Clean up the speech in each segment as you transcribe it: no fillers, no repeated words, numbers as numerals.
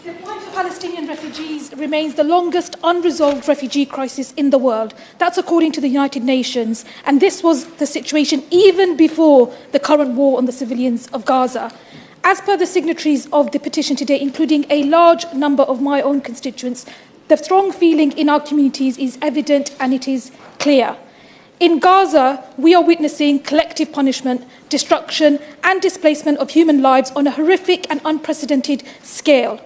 The plight of Palestinian refugees remains the longest unresolved refugee crisis in the world. That's according to the United Nations. And this was the situation even before the current war on the civilians of Gaza. As per the signatories of the petition today, including a large number of my own constituents, the strong feeling in our communities is evident and it is clear. In Gaza, we are witnessing collective punishment, destruction and displacement of human lives on a horrific and unprecedented scale.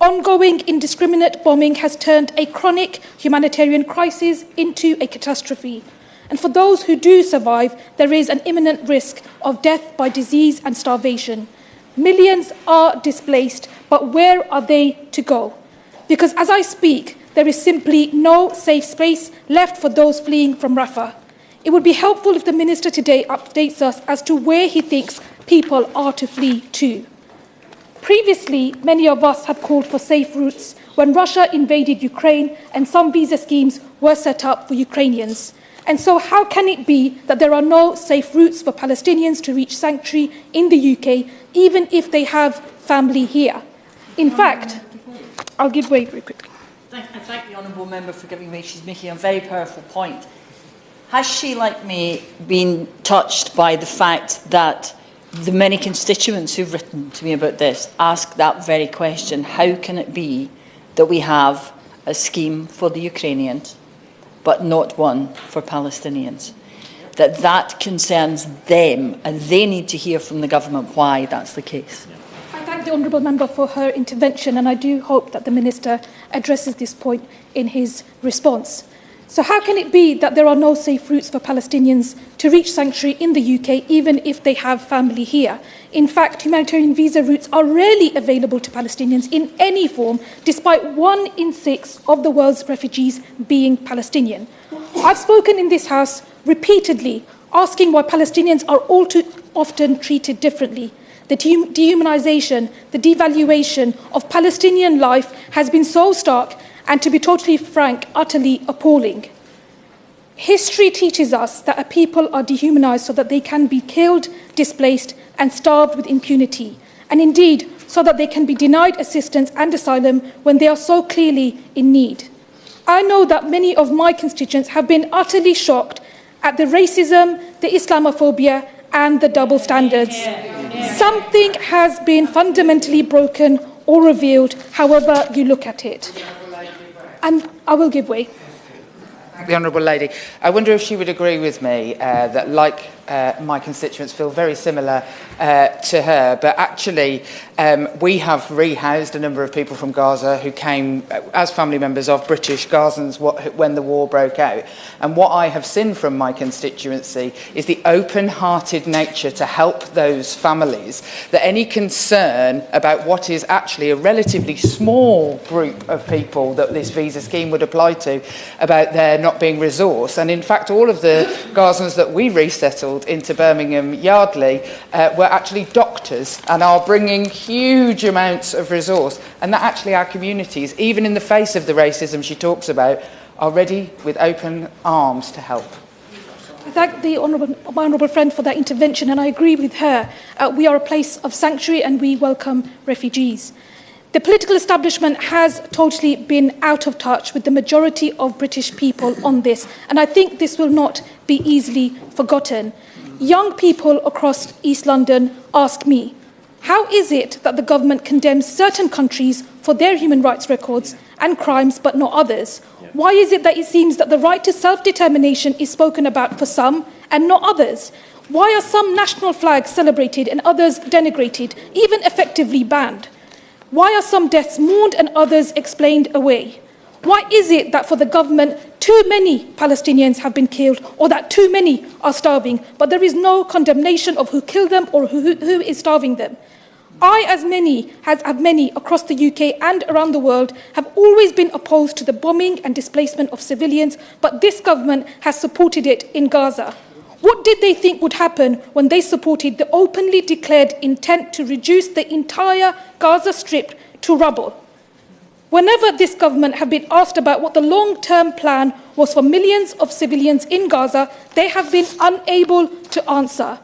Ongoing indiscriminate bombing has turned a chronic humanitarian crisis into a catastrophe. And for those who do survive, there is an imminent risk of death by disease and starvation. Millions are displaced, but where are they to go? Because as I speak, there is simply no safe space left for those fleeing from Rafah. It would be helpful if the Minister today updates us as to where he thinks people are to flee to. Previously, many of us have called for safe routes when Russia invaded Ukraine and some visa schemes were set up for Ukrainians. And so how can it be that there are no safe routes for Palestinians to reach sanctuary in the UK, even if they have family here? In fact, I'll give way very quickly. I thank the Honourable Member for giving way. She's making a very powerful point. Has she, like me, been touched by the fact that the many constituents who've written to me about this ask that very question? How can it be that we have a scheme for the Ukrainians, but not one for Palestinians? That concerns them, and they need to hear from the government why that's the case. I thank the Honourable Member for her intervention, and I do hope that the Minister addresses this point in his response. So how can it be that there are no safe routes for Palestinians to reach sanctuary in the UK, even if they have family here? In fact, humanitarian visa routes are rarely available to Palestinians in any form, despite 1 in 6 of the world's refugees being Palestinian. I've spoken in this House repeatedly, asking why Palestinians are all too often treated differently. The dehumanization, the devaluation of Palestinian life has been so stark and, to be totally frank, utterly appalling. History teaches us that a people are dehumanized so that they can be killed, displaced and starved with impunity, and indeed so that they can be denied assistance and asylum when they are so clearly in need. I know that many of my constituents have been utterly shocked at the racism, the Islamophobia and the double standards. Something has been fundamentally broken or revealed, however you look at it. And I will give way. The Honourable Lady. I wonder if she would agree with me that, like my constituents, feel very similar to her, but actually we have rehoused a number of people from Gaza who came as family members of British Gazans when the war broke out. And what I have seen from my constituency is the open-hearted nature to help those families, that any concern about what is actually a relatively small group of people that this visa scheme would apply to, about their not being resourced. And in fact, all of the Gazans that we resettled into Birmingham Yardley were actually doctors and are bringing huge amounts of resource, and that actually our communities, even in the face of the racism she talks about, are ready with open arms to help. I thank my honourable friend for that intervention, and I agree with her. We are a place of sanctuary and we welcome refugees. The political establishment has totally been out of touch with the majority of British people on this, and I think this will not be easily forgotten. Young people across East London ask me, how is it that the government condemns certain countries for their human rights records and crimes but not others? Why is it that it seems that the right to self-determination is spoken about for some and not others? Why are some national flags celebrated and others denigrated, even effectively banned? Why are some deaths mourned and others explained away? Why is it that for the government too many Palestinians have been killed, or that too many are starving, but there is no condemnation of who killed them or who is starving them? I, as many across the UK and around the world, have always been opposed to the bombing and displacement of civilians, but this government has supported it in Gaza. What did they think would happen when they supported the openly declared intent to reduce the entire Gaza Strip to rubble? Whenever this government have been asked about what the long-term plan was for millions of civilians in Gaza, they have been unable to answer.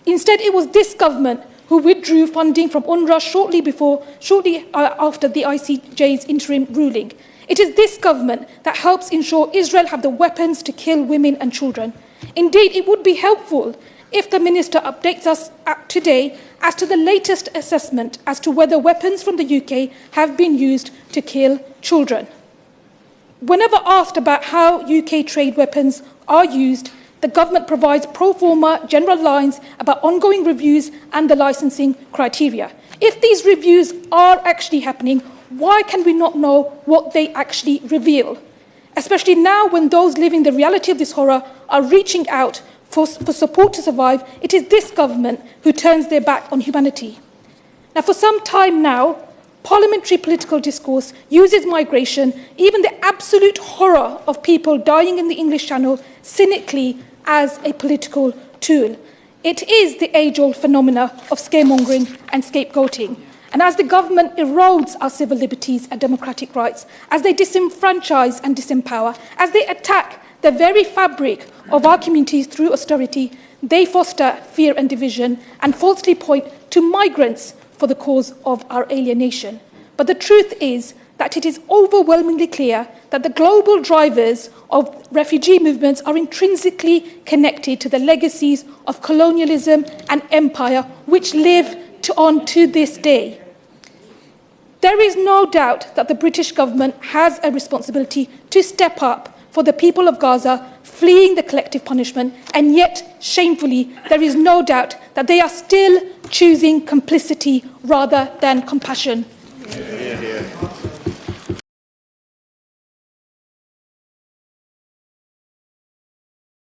Instead, it was this government who withdrew funding from UNRWA shortly after the ICJ's interim ruling. It is this government that helps ensure Israel have the weapons to kill women and children. Indeed, it would be helpful if the Minister updates us today as to the latest assessment as to whether weapons from the UK have been used to kill children. Whenever asked about how UK trade weapons are used, the government provides pro forma general lines about ongoing reviews and the licensing criteria. If these reviews are actually happening, why can we not know what they actually reveal? Especially now when those living the reality of this horror are reaching out for support to survive, it is this government who turns their back on humanity. Now, for some time now, parliamentary political discourse uses migration, even the absolute horror of people dying in the English Channel, cynically as a political tool. It is the age-old phenomena of scaremongering and scapegoating. And as the government erodes our civil liberties and democratic rights, as they disenfranchise and disempower, as they attack the very fabric of our communities through austerity, they foster fear and division and falsely point to migrants for the cause of our alienation. But the truth is that it is overwhelmingly clear that the global drivers of refugee movements are intrinsically connected to the legacies of colonialism and empire, which live on to this day. There is no doubt that the British government has a responsibility to step up for the people of Gaza fleeing the collective punishment, and yet, shamefully, there is no doubt that they are still choosing complicity rather than compassion.